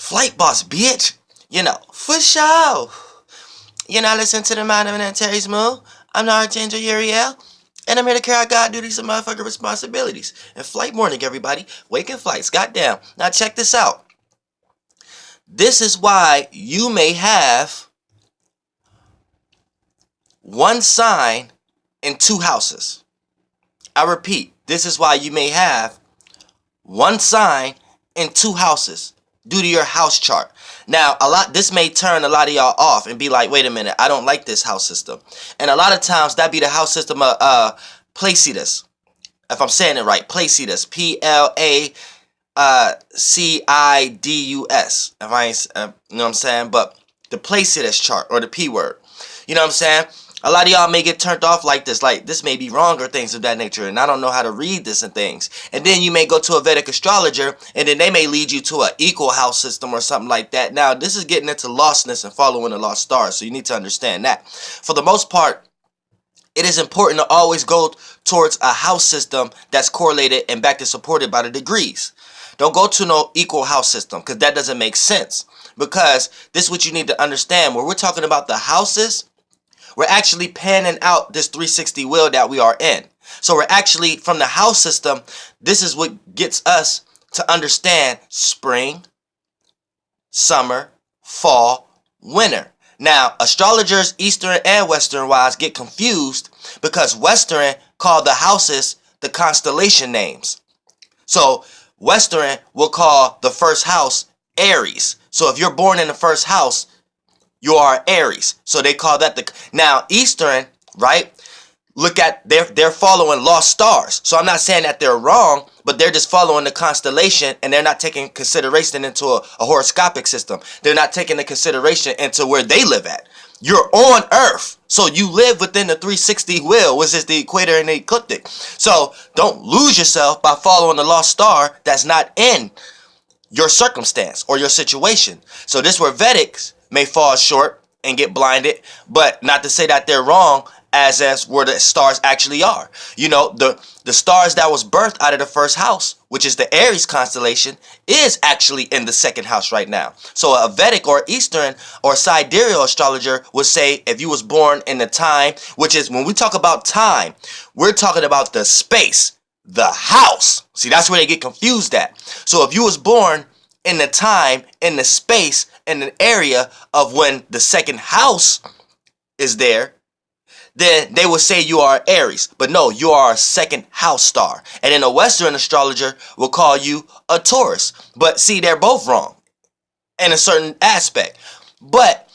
Flight boss, bitch. For sure. Listen to the Mind of an Aries Moon. I'm the Archangel Uriel. And I'm here to carry out God duties and motherfucking responsibilities. And flight morning, everybody. Waking flights. Goddamn. Now check this out. This is why you may have one sign in two houses. I repeat, this is why you may have one sign in two houses due to your house chart. Now, this may turn a lot of y'all off and be like, wait a minute, I don't like this house system. And a lot of times that be the house system of Pisces. If I'm saying it right, Pisces, Placidus. If I ain't, you know what I'm saying? But the Placidus chart, or the P word. You know what I'm saying? A lot of y'all may get turned off like this may be wrong or things of that nature, and I don't know how to read this and things. And then you may go to a Vedic astrologer, and then they may lead you to an equal house system or something like that. Now, this is getting into lostness and following the lost stars, so you need to understand that. For the most part, it is important to always go towards a house system that's correlated and backed and supported by the degrees. Don't go to no equal house system, because that doesn't make sense. Because this is what you need to understand. When we're talking about the houses, we're actually panning out this 360 wheel that we are in. So we're actually, from the house system, this is what gets us to understand spring, summer, fall, winter. Now, astrologers, Eastern and Western wise, get confused because Western call the houses the constellation names. So Western will call the first house Aries. So if you're born in the first house, you are Aries. So they call that now Eastern, right? Look at, they're following lost stars. So I'm not saying that they're wrong, but they're just following the constellation, and they're not taking consideration into a horoscopic system. They're not taking the consideration into where they live at. You're on Earth, so you live within the 360 wheel, which is the equator and the ecliptic. So don't lose yourself by following the lost star that's not in your circumstance or your situation. So this where Vedics may fall short and get blinded, but not to say that they're wrong, as where the stars actually are. The stars that was birthed out of the first house, which is the Aries constellation, is actually in the second house right now. So a Vedic or Eastern or sidereal astrologer would say if you was born in the time, which is, when we talk about time, we're talking about the space, the house. See, that's where they get confused at. So if you was born in the time, in the space, in an area of when the second house is there, then they will say you are Aries. But no, you are a second house star. And then a Western astrologer will call you a Taurus. But see, they're both wrong in a certain aspect. But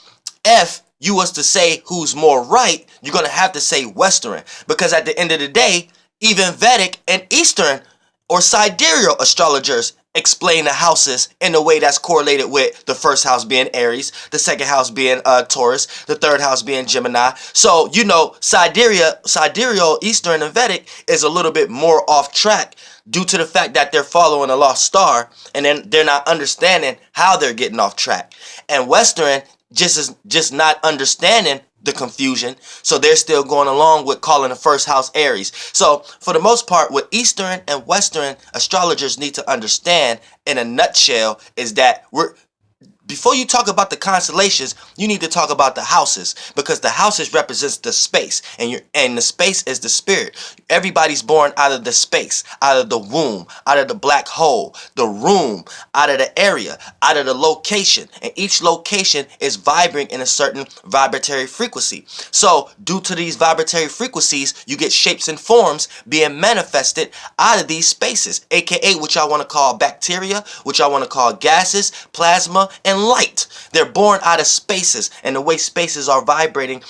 if you was to say who's more right, you're going to have to say Western. Because at the end of the day, even Vedic and Eastern or sidereal astrologers explain the houses in a way that's correlated with the first house being Aries, the second house being Taurus, the third house being Gemini. So, sidereal, Eastern, and Vedic is a little bit more off track due to the fact that they're following a lost star, and then they're not understanding how they're getting off track. And Western just not understanding the confusion, so they're still going along with calling the first house Aries. So for the most part, what Eastern and Western astrologers need to understand in a nutshell is that before you talk about the constellations, you need to talk about the houses, because the houses represents the space, and the space is the spirit. Everybody's born out of the space, out of the womb, out of the black hole, the room, out of the area, out of the location, and each location is vibrating in a certain vibratory frequency. So due to these vibratory frequencies, you get shapes and forms being manifested out of these spaces, aka what y'all want to call bacteria, what y'all want to call gases, plasma, and light. They're born out of spaces, and the way spaces are vibrating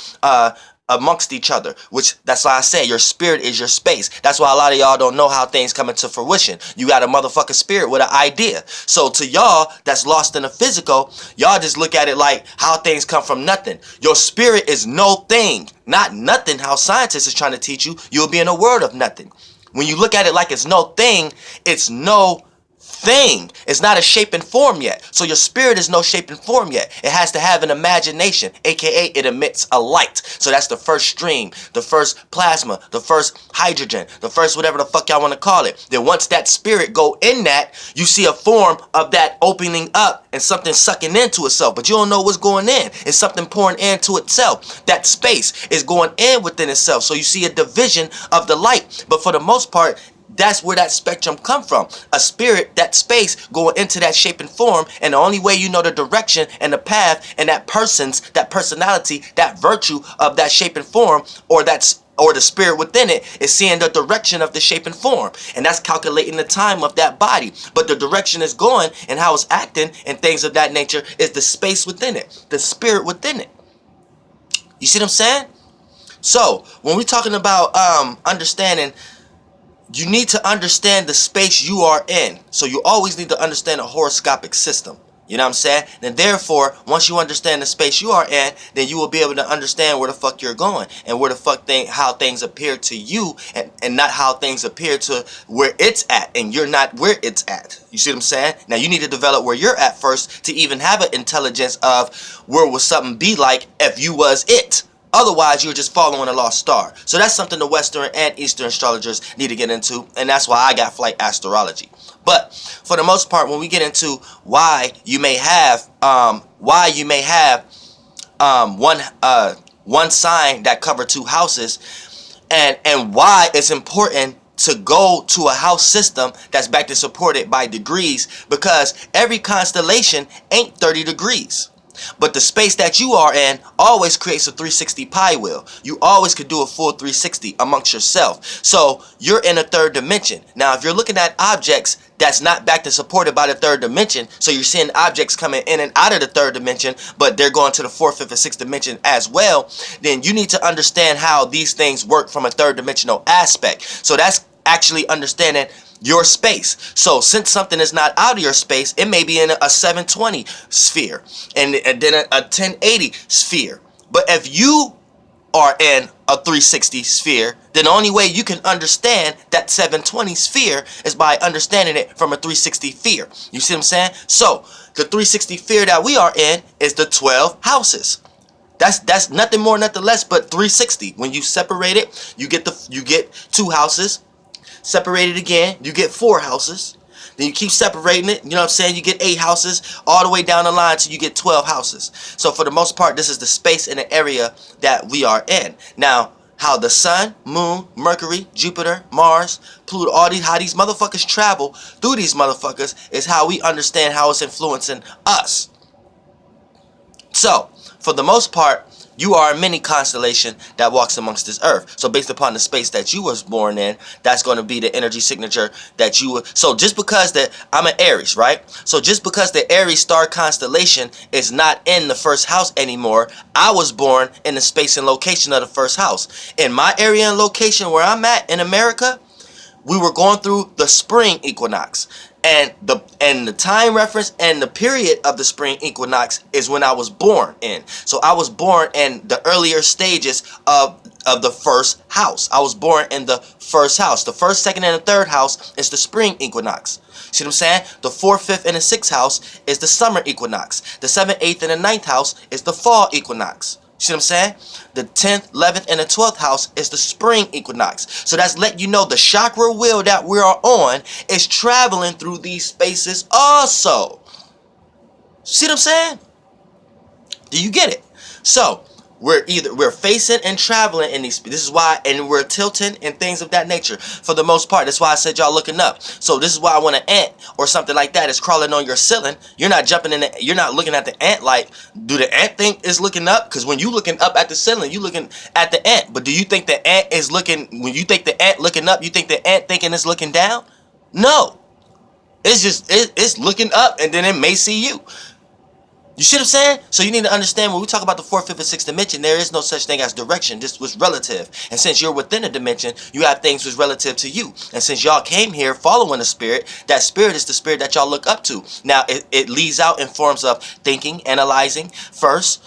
amongst each other, which that's why I say your spirit is your space. That's why a lot of y'all don't know how things come into fruition. You got a motherfucking spirit with an idea. So to y'all that's lost in the physical, y'all just look at it like how things come from nothing. Your spirit is no thing, not nothing. How scientists is trying to teach you, you'll be in a world of nothing. When you look at it like it's no thing, it's no thing is not a shape and form yet. So your spirit is no shape and form yet. It has to have an imagination, aka it emits a light. So that's the first stream, the first plasma, the first hydrogen, the first whatever the fuck y'all want to call it. Then once that spirit go in that, you see a form of that opening up and something sucking into itself. But you don't know what's going in. It's something pouring into itself. That space is going in within itself. So you see a division of the light. But for the most part, that's where that spectrum come from. A spirit, that space going into that shape and form, and the only way you know the direction and the path and that personality, that virtue of that shape and form, or the spirit within it, is seeing the direction of the shape and form, and that's calculating the time of that body. But the direction is going and how it's acting and things of that nature is the space within it, the spirit within it. You see what I'm saying? So when we're talking about understanding, you need to understand the space you are in. So you always need to understand a horoscopic system. You know what I'm saying? And therefore, once you understand the space you are in, then you will be able to understand where the fuck you're going and where the fuck how things appear to you, and not how things appear to where it's at, and you're not where it's at. You see what I'm saying? Now you need to develop where you're at first to even have an intelligence of where would something be like if you was it. Otherwise, you're just following a lost star. So that's something the Western and Eastern astrologers need to get into, and that's why I got flight astrology. But for the most part, when we get into why you may have one sign that cover two houses, and why it's important to go to a house system that's backed and supported by degrees, because every constellation ain't 30 degrees. But the space that you are in always creates a 360 pie wheel. You always could do a full 360 amongst yourself. So you're in a third dimension. Now, if you're looking at objects that's not backed and supported by the third dimension, so you're seeing objects coming in and out of the third dimension, but they're going to the fourth, fifth, and sixth dimension as well, then you need to understand how these things work from a third dimensional aspect. So that's actually understanding your space. So since something is not out of your space, it may be in a 720 sphere and then a 1080 sphere. But if you are in a 360 sphere, then the only way you can understand that 720 sphere is by understanding it from a 360 sphere. You see what I'm saying? So the 360 sphere that we are in is the 12 houses. That's nothing more, nothing less but 360. When you separate it, you get 2 houses. Separate it again, you get 4 houses. Then you keep separating it, you know what I'm saying? You get 8 houses all the way down the line till you get 12 houses. So for the most part, this is the space and the area that we are in. Now, how the sun, moon, Mercury, Jupiter, Mars, Pluto, how these motherfuckers travel through these motherfuckers is how we understand how it's influencing us. So, for the most part, you are a mini constellation that walks amongst this earth. So based upon the space that you was born in, that's going to be the energy signature that you would. So just because that I'm an Aries, right? So just because the Aries star constellation is not in the first house anymore, I was born in the space and location of the first house. In my area and location where I'm at in America, we were going through the spring equinox. And the time reference and the period of the spring equinox is when I was born in. So I was born in the earlier stages of the first house. I was born in the first house. The first, second, and the third house is the spring equinox. See what I'm saying? The 4th, 5th, and the 6th house is the summer equinox. The 7th, 8th, and the 9th house is the fall equinox. See what I'm saying? The 10th, 11th, and the 12th house is the spring equinox. So that's letting you know the chakra wheel that we are on is traveling through these spaces also. See what I'm saying? Do you get it? So we're facing and traveling in these. This is why, and we're tilting and things of that nature. For the most part, that's why I said y'all looking up. So this is why when an ant or something like that is crawling on your ceiling, you're not jumping in. You're not looking at the ant like, do the ant think is looking up? Because when you looking up at the ceiling, you looking at the ant. But do you think the ant is looking? When you think the ant looking up, you think the ant thinking it's looking down? No, it's just it's looking up, and then it may see you. You see what I'm saying? So you need to understand when we talk about the 4th, 5th, and 6th dimension, there is no such thing as direction. This was relative. And since you're within a dimension, you have things that's relative to you. And since y'all came here following a spirit, that spirit is the spirit that y'all look up to. Now, it leads out in forms of thinking, analyzing first,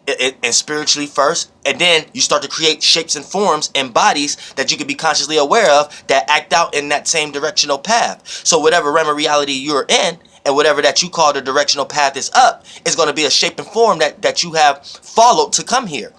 and spiritually first, and then you start to create shapes and forms and bodies that you can be consciously aware of that act out in that same directional path. So whatever realm of reality you're in, and whatever that you call the directional path is up, is going to be a shape and form that you have followed to come here.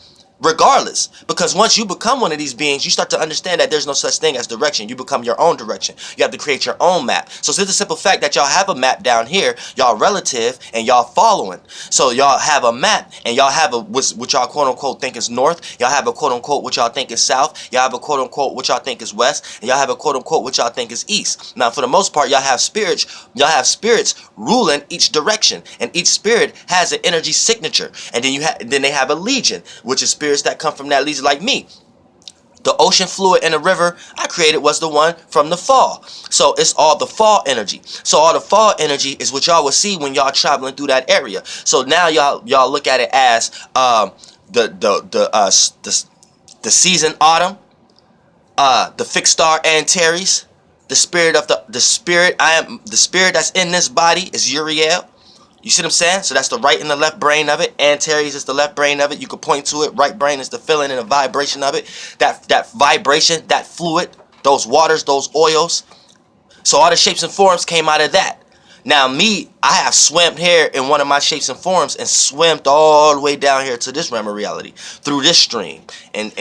Regardless, because once you become one of these beings, you start to understand that there's no such thing as direction. You become your own direction. You have to create your own map. So it's the simple fact that y'all have a map down here, y'all relative, and y'all following. So y'all have a map, and y'all have a what y'all quote unquote think is north. Y'all have a quote unquote what y'all think is south. Y'all have a quote unquote what y'all think is west, and y'all have a quote unquote what y'all think is east. Now, for the most part, y'all have spirits. Y'all have spirits ruling each direction, and each spirit has an energy signature. And then they have a legion, which is spirit that come from that legion, like me. The ocean fluid in the river I created was the one from the fall. So it's all the fall energy. So all the fall energy is what y'all will see when y'all traveling through that area. So now y'all look at it as the season autumn, the fixed star Antares, the spirit of the spirit. The spirit that's in this body is Uriel. You see what I'm saying? So that's the right and the left brain of it. Antares is the left brain of it. You can point to it. Right brain is the feeling and the vibration of it. That vibration, that fluid, those waters, those oils. So all the shapes and forms came out of that. Now me, I have swam here in one of my shapes and forms and swam all the way down here to this realm of reality through this stream and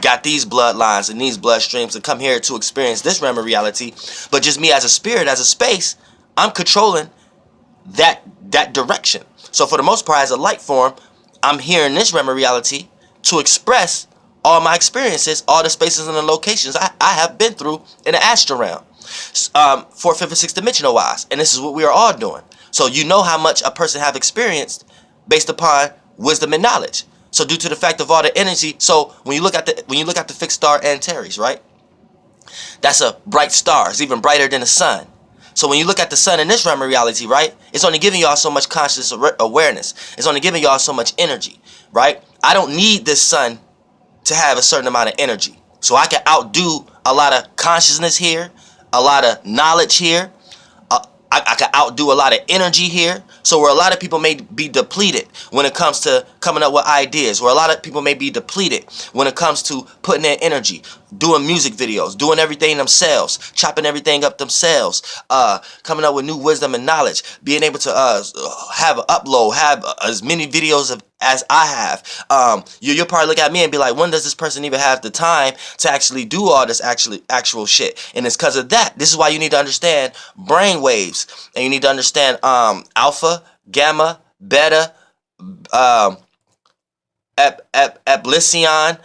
got these bloodlines and these bloodstreams to come here to experience this realm of reality. But just me as a spirit, as a space, I'm controlling that direction. So for the most part, as a light form, I'm here in this realm of reality to express all my experiences, all the spaces and the locations I have been through in the astral realm, fourth, fifth, and sixth dimensional wise. And this is what we are all doing. So you know how much a person have experienced based upon wisdom and knowledge. So due to the fact of all the energy, so when you look at the fixed star Antares, right? That's a bright star. It's even brighter than the sun. So when you look at the sun in this realm of reality, right, it's only giving y'all so much conscious awareness. It's only giving y'all so much energy, right? I don't need this sun to have a certain amount of energy. So I can outdo a lot of consciousness here, a lot of knowledge here. I can outdo a lot of energy here. So where a lot of people may be depleted when it comes to coming up with ideas, where a lot of people may be depleted when it comes to putting their energy, doing music videos, doing everything themselves, chopping everything up themselves, coming up with new wisdom and knowledge, being able to have an upload, have as many videos as I have. You'll probably look at me and be like, when does this person even have the time to actually do all this actual shit? And it's because of that. This is why you need to understand brain waves, and you need to understand alpha, gamma, beta, epsilon.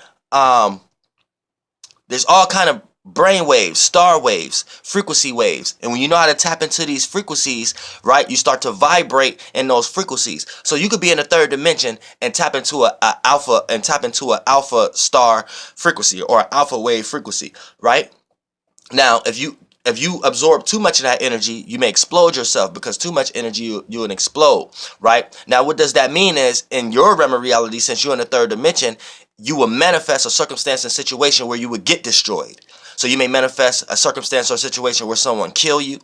There's all kind of brain waves, star waves, frequency waves. And when you know how to tap into these frequencies, right, you start to vibrate in those frequencies. So you could be in the third dimension and tap into a alpha star frequency or an alpha wave frequency, right? Now, if you absorb too much of that energy, you may explode yourself, because too much energy, you would explode, right? Now, what does that mean is, in your realm of reality, since you're in the third dimension, you will manifest a circumstance and situation where you would get destroyed. So you may manifest a circumstance or a situation where someone kill you,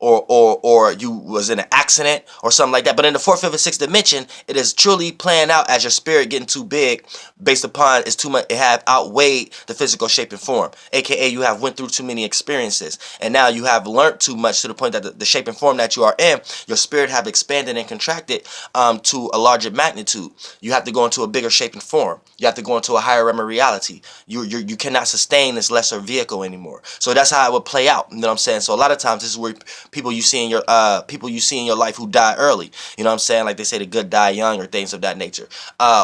or you was in an accident or something like that. But in the fourth, fifth, and sixth dimension, it is truly playing out as your spirit getting too big, based upon it's too much. It have outweighed the physical shape and form, aka you have went through too many experiences, and now you have learned too much to the point that the shape and form that you are in, your spirit have expanded and contracted to a larger magnitude. You have to go into a bigger shape and form. You have to go into a higher realm of reality. You cannot sustain this lesser vehicle anymore. So that's how it would play out. You know what I'm saying? So a lot of times this is where people you see in your life who die early. You know what I'm saying? Like they say, the good die young, or things of that nature.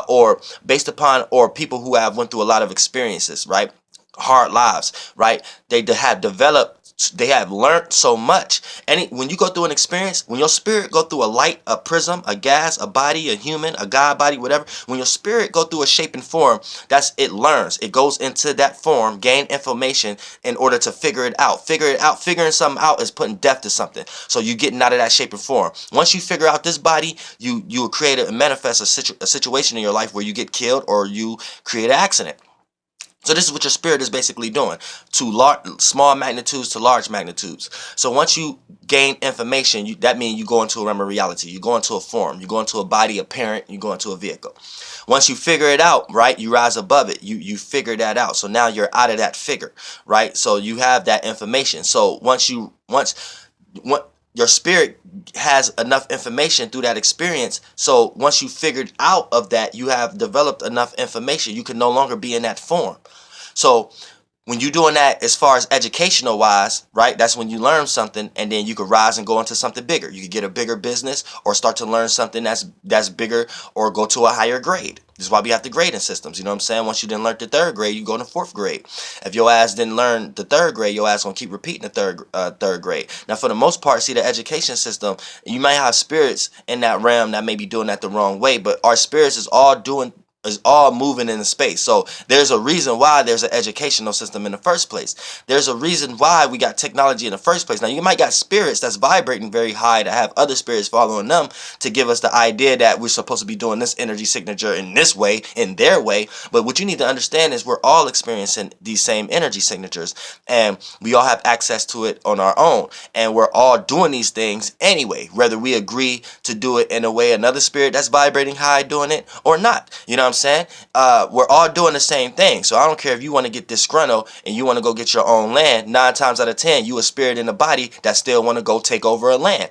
Or based upon, or people who have went through a lot of experiences, right? Hard lives, right? They have learned so much. And when you go through an experience, when your spirit go through a light, a prism, a gas, a body, a human, a God body, whatever, when your spirit go through a shape and form, it learns. It goes into that form, gain information in order to figure it out. Figuring something out is putting death to something. So you getting out of that shape and form. Once you figure out this body, you will create and manifest a situation in your life where you get killed or you create an accident. So this is what your spirit is basically doing, small magnitudes to large magnitudes. So once you gain information, that means you go into a realm of reality. You go into a form. You go into a body, a parent. You go into a vehicle. Once you figure it out, right, you rise above it. You figure that out. So now you're out of that figure, right? So you have that information. So once your spirit has enough information through that experience. So once you figured out of that, you have developed enough information. You can no longer be in that form. So when you're doing that as far as educational wise, right, that's when you learn something, and then you could rise and go into something bigger. You could get a bigger business or start to learn something that's bigger, or go to a higher grade. This is why we have the grading systems. You know what I'm saying? Once you didn't learn the third grade, you go to fourth grade. If your ass didn't learn the third grade, your ass gonna keep repeating the third grade. Now, for the most part, see, the education system, you might have spirits in that realm that may be doing that the wrong way, but our spirits is all moving in space. So there's a reason why there's an educational system in the first place. There's a reason why we got technology in the first place. Now, you might got spirits that's vibrating very high to have other spirits following them to give us the idea that we're supposed to be doing this energy signature in this way, in their way. But what you need to understand is we're all experiencing these same energy signatures, and we all have access to it on our own, and we're all doing these things anyway, whether we agree to do it in a way another spirit that's vibrating high doing it or not. You know what I'm saying? We're all doing the same thing. So I don't care if you want to get disgruntled and you want to go get your own land. 9 times out of 10, you a spirit in a body that still want to go take over a land.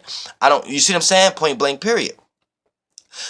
You see what I'm saying? Point blank, period.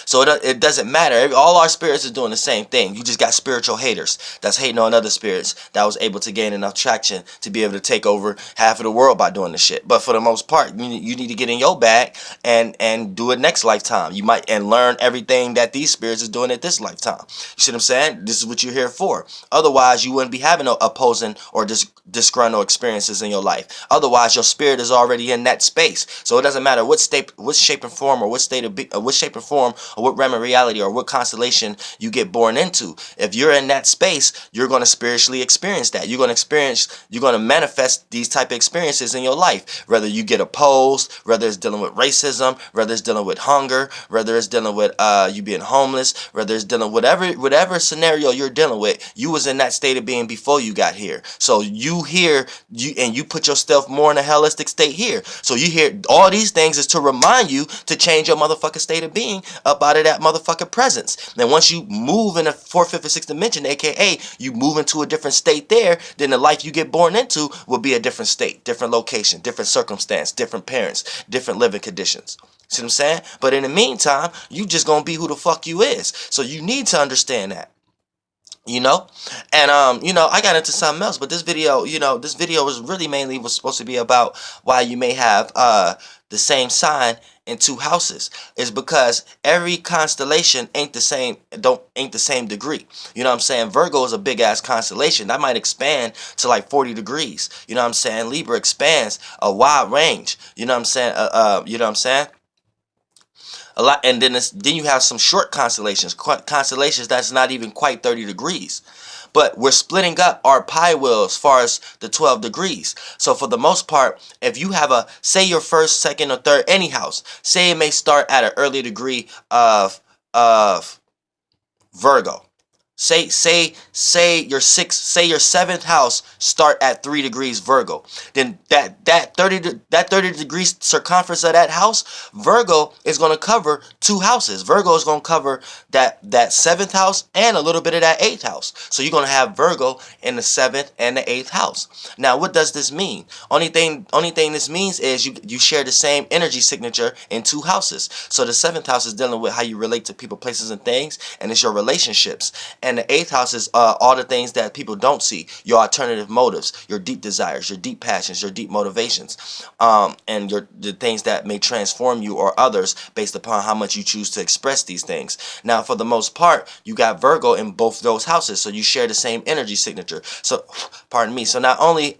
So it doesn't matter. All our spirits are doing the same thing. You just got spiritual haters that's hating on other spirits that was able to gain enough traction to be able to take over half of the world by doing this shit. But for the most part, you need to get in your bag and do it next lifetime. You might and learn everything that these spirits is doing at this lifetime. You see what I'm saying? This is what you're here for. Otherwise, you wouldn't be having no opposing or disgruntled experiences in your life. Otherwise, your spirit is already in that space. So it doesn't matter what shape and form, or what shape and form, or what realm of reality, or what constellation you get born into. If you're in that space, you're going to spiritually experience that. You're going to manifest these type of experiences in your life. Whether you get opposed, whether it's dealing with racism, whether it's dealing with hunger, whether it's dealing with you being homeless, whether it's dealing with whatever scenario you're dealing with, you was in that state of being before you got here. So you put yourself more in a holistic state here. So you hear all these things is to remind you to change your motherfucking state of being up out of that motherfucking presence. Then once you move in a 4th, 5th, or 6th dimension, aka you move into a different state there, then the life you get born into will be a different state, different location, different circumstance, different parents, different living conditions. See what I'm saying? But in the meantime, you just gonna be who the fuck you is. So you need to understand that. And I got into something else, but this video was supposed to be about why you may have the same sign in 2 houses. Is because every constellation ain't the same degree. You know what I'm saying? Virgo is a big ass constellation that might expand to like 40 degrees. You know what I'm saying? Libra expands a wide range. You know what I'm saying? A lot. And then you have some short constellations that's not even quite 30 degrees. But we're splitting up our pie wheel as far as the 12 degrees. So for the most part, if you have say your first, second, or third, any house, say it may start at an early degree of Virgo. Say your 7th house start at 3 degrees Virgo. Then that 30 degrees circumference of that house, Virgo is going to cover 2 houses. Virgo is going to cover that 7th house and a little bit of that 8th house. So you're going to have Virgo in the 7th and the 8th house. Now, what does this mean? Only thing this means is you share the same energy signature in 2 houses. So the 7th house is dealing with how you relate to people, places, and things, and it's your relationships. And the 8th house is all the things that people don't see. Your alternative motives, your deep desires, your deep passions, your deep motivations, and the things that may transform you or others based upon how much you choose to express these things. Now, for the most part, you got Virgo in both those houses, so you share the same energy signature. So, pardon me. So not only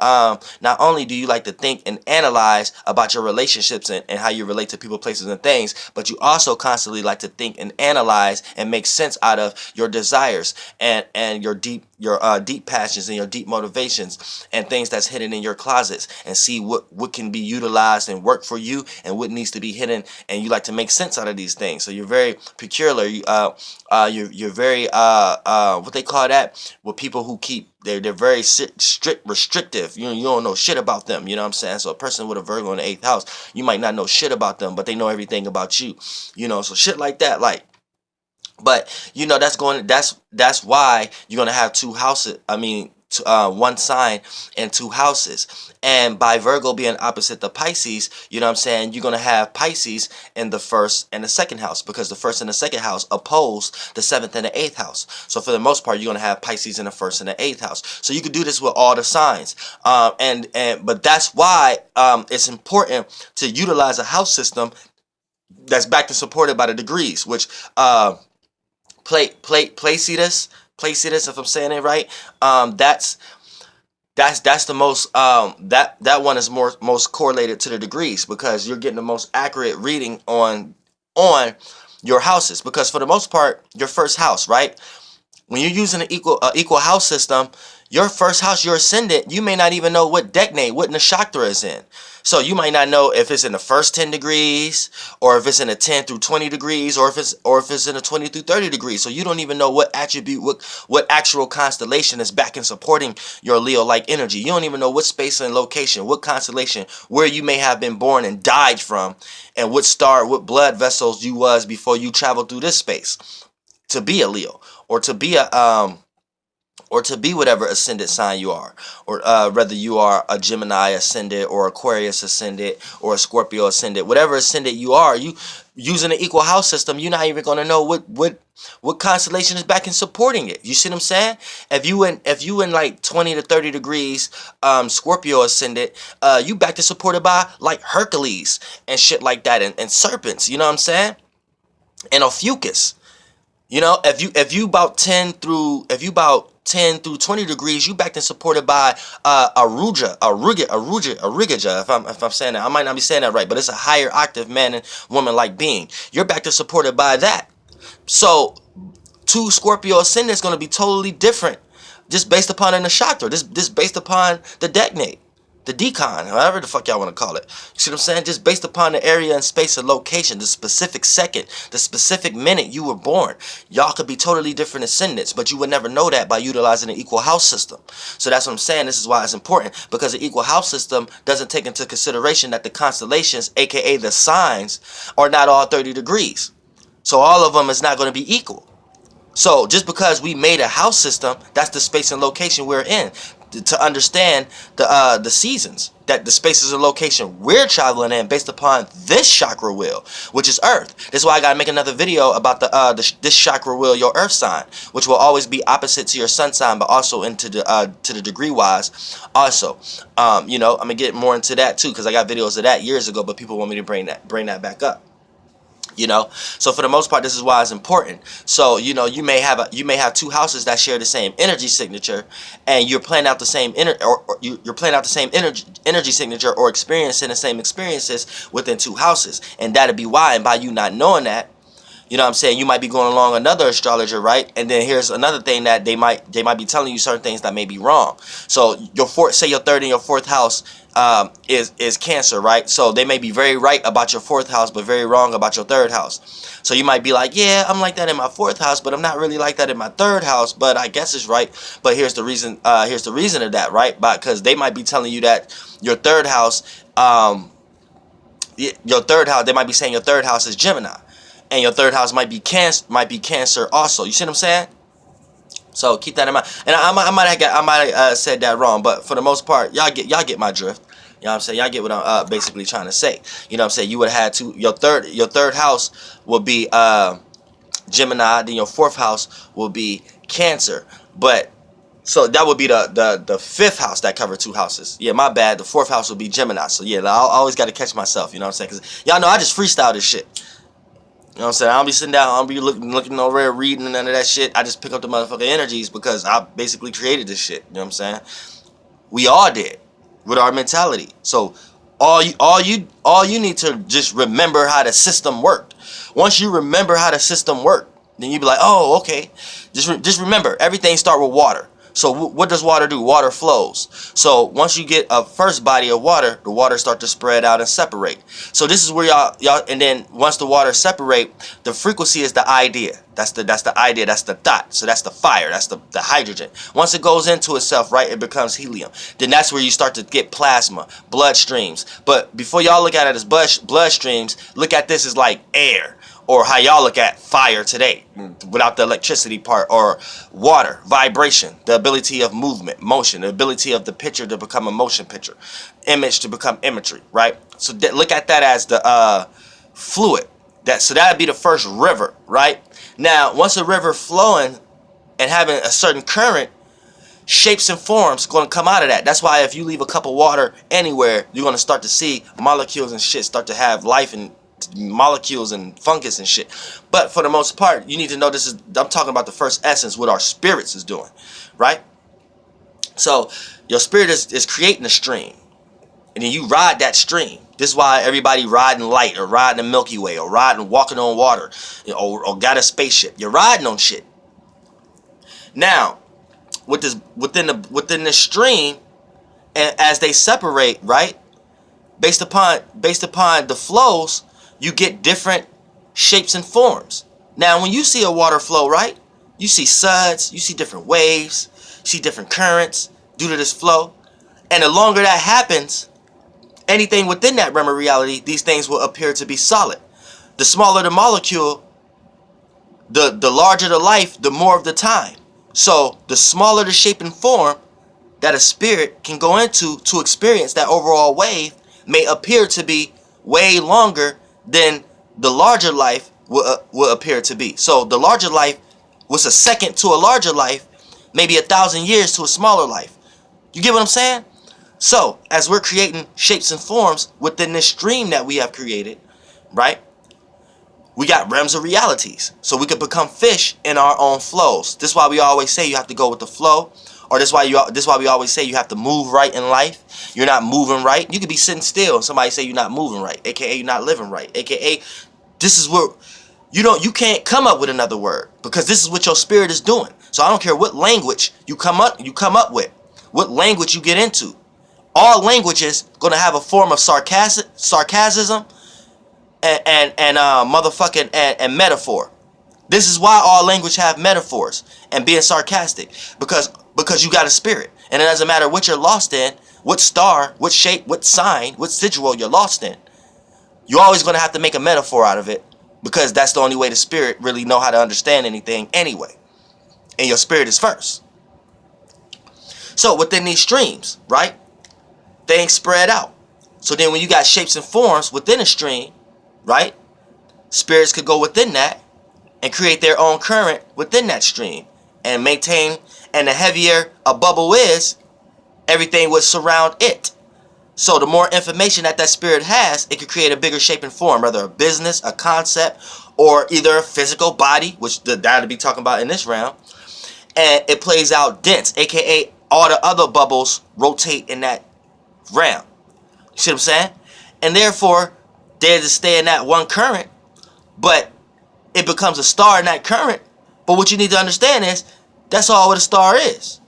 do you like to think and analyze about your relationships and how you relate to people, places, and things, but you also constantly like to think and analyze and make sense out of your desires and your deep passions and your deep motivations and things that's hidden in your closets, and see what can be utilized and work for you and what needs to be hidden, and you like to make sense out of these things. So you're very peculiar. You're very what they call that, with people who keep, they're very strict, restrictive. You don't know shit about them. You know what I'm saying? So a person with a Virgo in the 8th house, you might not know shit about them, but they know everything about you. So shit like that, like. But that's why you're gonna have two houses. I mean, one sign and two houses. And by Virgo being opposite the Pisces, you know what I'm saying, you're gonna have Pisces in the first and the second house, because the first and the second house oppose the 7th and the 8th house. So for the most part, you're gonna have Pisces in the first and the 8th house. So you could do this with all the signs. But that's why it's important to utilize a house system that's backed and supported by the degrees, which Placidus, if I'm saying it right, that's the most that one is most correlated to the degrees, because you're getting the most accurate reading on your houses. Because for the most part, your first house, right, when you're using an equal house system, your first house, your ascendant, you may not even know what decade, what nakshatra is in. So you might not know if it's in the first 10 degrees, or if it's in the 10 through 20 degrees, or if it's in the 20 through 30 degrees. So you don't even know what attribute, what actual constellation is back and supporting your Leo-like energy. You don't even know what space and location, what constellation, where you may have been born and died from, and what star, what blood vessels you was before you traveled through this space to be a Leo, or to be whatever ascendant sign you are, or whether you are a Gemini ascendant, or Aquarius ascendant, or a Scorpio ascendant, whatever ascendant you are, you using an equal house system, you're not even going to know what constellation is back and supporting it. You see what I'm saying? If you in like 20 to 30 degrees Scorpio ascendant, you back to supported by like Hercules and shit like that, and serpents, you know what I'm saying? And Ophiuchus. If you about 10 through 20 degrees, you backed and supported by Aruja, if I'm saying that. I might not be saying that right, but it's a higher octave man and woman like being. You're backed and supported by that. So two Scorpio ascendants going to be totally different, just based upon the nakshatra, just based upon the decade, the decon, however the fuck y'all want to call it. You see what I'm saying? Just based upon the area and space and location, the specific second, the specific minute you were born. Y'all could be totally different ascendants, but you would never know that by utilizing an equal house system. So that's what I'm saying. This is why it's important, because the equal house system doesn't take into consideration that the constellations, aka the signs, are not all 30 degrees. So all of them is not going to be equal. So just because we made a house system, that's the space and location we're in. To understand the seasons, that the spaces and location we're traveling in based upon this chakra wheel, which is Earth. This is why I gotta make another video about this chakra wheel, your Earth sign, which will always be opposite to your sun sign, but also into the to the degree wise. Also, I'm gonna get more into that too, because I got videos of that years ago, but people want me to bring that back up. So for the most part, this is why it's important. So you may have two houses that share the same energy signature, and you're playing out the same you're playing out the same energy signature, or experiencing the same experiences within two houses, and that'd be why. And by you not knowing that, you know what I'm saying, you might be going along another astrologer, right? And then here's another thing, that they might be telling you certain things that may be wrong. So say your third and your fourth house is Cancer, right? So they may be very right about your fourth house, but very wrong about your third house. So you might be like, yeah, I'm like that in my fourth house, but I'm not really like that in my third house, but I guess it's right. But here's the reason of that, right? Because they might be telling you that your third house, they might be saying your third house is Gemini, and your third house might be Cancer also. You see what I'm saying? So keep that in mind. And I might have said that wrong, but for the most part, y'all get my drift. You know what I'm saying? Y'all get what I'm basically trying to say. You know what I'm saying? You would have had your third house will be Gemini, then your fourth house will be Cancer. But so that would be the fifth house that covered two houses. Yeah, my bad. The fourth house would be Gemini. So yeah, I always got to catch myself. You know what I'm saying? Because y'all know I just freestyle this shit. You know what I'm saying? I don't be sitting down, I don't be looking over there, reading and none of that shit. I just pick up the motherfucking energies, because I basically created this shit. You know what I'm saying? We all did, with our mentality. So all you need to just remember how the system worked. Once you remember how the system worked, Then you be like, oh, okay. Just remember, everything start with water. So what does water do? Water flows. So once you get a first body of water, the water start to spread out and separate. So this is where y'all, and then once the water separate, the frequency is the idea. That's the idea. That's the thought. So that's the fire. That's the hydrogen. Once it goes into itself, right, it becomes helium. Then that's where you start to get plasma, blood streams. But before y'all look at it as blood streams, look at this as like air. Or how y'all look at fire today, without the electricity part, or water, vibration, the ability of movement, motion, the ability of the picture to become a motion picture, image to become imagery, right? So look at that as the fluid. So that would be the first river, right? Now, once a river flowing and having a certain current, shapes and forms going to come out of that. That's why if you leave a cup of water anywhere, you're going to start to see molecules and shit start to have life and molecules and fungus and shit. But for the most part, you need to know this is, I'm talking about the first essence, what our spirits is doing, right? So your spirit is creating a stream, and then you ride that stream. This is why everybody riding light, or riding the Milky Way, or walking on water, or got a spaceship. You're riding on shit. Now, with this within this stream, and as they separate, right, based upon the flows, you get different shapes and forms. Now, when you see a water flow, right, you see suds, you see different waves, you see different currents due to this flow. And the longer that happens, anything within that realm of reality, these things will appear to be solid. The smaller the molecule, the larger the life, the more of the time. So the smaller the shape and form that a spirit can go into to experience that overall wave may appear to be way longer than the larger life will appear to be. So the larger life was a second to a larger life, maybe 1,000 years to a smaller life. You get what I'm saying? So as we're creating shapes and forms within this stream that we have created, right, we got realms of realities. So we could become fish in our own flows. This is why we always say you have to go with the flow. Or this is why we always say you have to move right in life. You're not moving right. You could be sitting still and somebody say you're not moving right, aka you're not living right, aka this is where you can't come up with another word, because this is what your spirit is doing. So I don't care what language you come up with, what language you get into. All languages gonna have a form of sarcasm and metaphor. This is why all language have metaphors and being sarcastic, because you got a spirit, and it doesn't matter what you're lost in, what star, what shape, what sign, what sigil you're lost in. You're always going to have to make a metaphor out of it, because that's the only way the spirit really know how to understand anything anyway. And your spirit is first. So within these streams, right, things spread out. So then when you got shapes and forms within a stream, right, spirits could go within that and create their own current within that stream and maintain. And the heavier a bubble is, everything would surround it. So the more information that spirit has, it could create a bigger shape and form, whether a business, a concept, or either a physical body, which that'll be talking about in this round. And it plays out dense, aka all the other bubbles rotate in that round. You see what I'm saying? And therefore, they're to stay in that one current, but it becomes a star in that current. But what you need to understand is, that's all what a star is.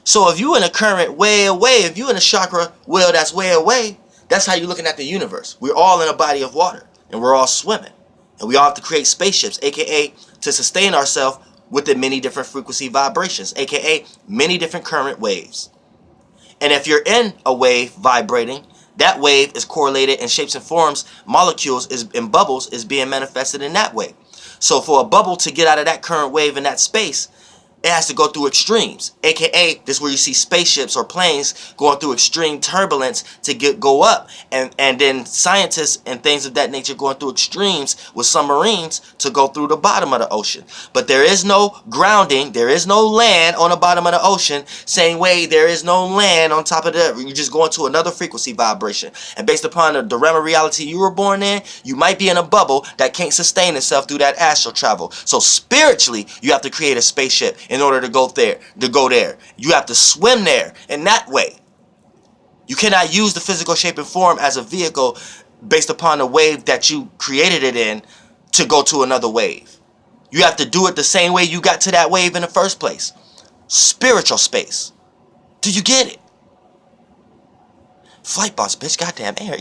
So if you in a current way away, if you in a chakra well that's way away, that's how you're looking at the universe. We're all in a body of water, and we're all swimming. And we all have to create spaceships, aka to sustain ourselves within many different frequency vibrations, aka many different current waves. And if you're in a wave vibrating, that wave is correlated in shapes and forms, molecules in bubbles is being manifested in that way. So for a bubble to get out of that current wave in that space, it has to go through extremes, aka this is where you see spaceships or planes going through extreme turbulence to go up, and then scientists and things of that nature going through extremes with submarines to go through the bottom of the ocean. But there is no grounding, there is no land on the bottom of the ocean. Same way there is no land on top of the, you're just going to another frequency vibration. And based upon the realm of reality you were born in, you might be in a bubble that can't sustain itself through that astral travel. So spiritually, you have to create a spaceship in order to go there. You have to swim there in that way. You cannot use the physical shape and form as a vehicle based upon the wave that you created it in to go to another wave. You have to do it the same way you got to that wave in the first place. Spiritual space. Do you get it? Flight boss, bitch. Goddamn air.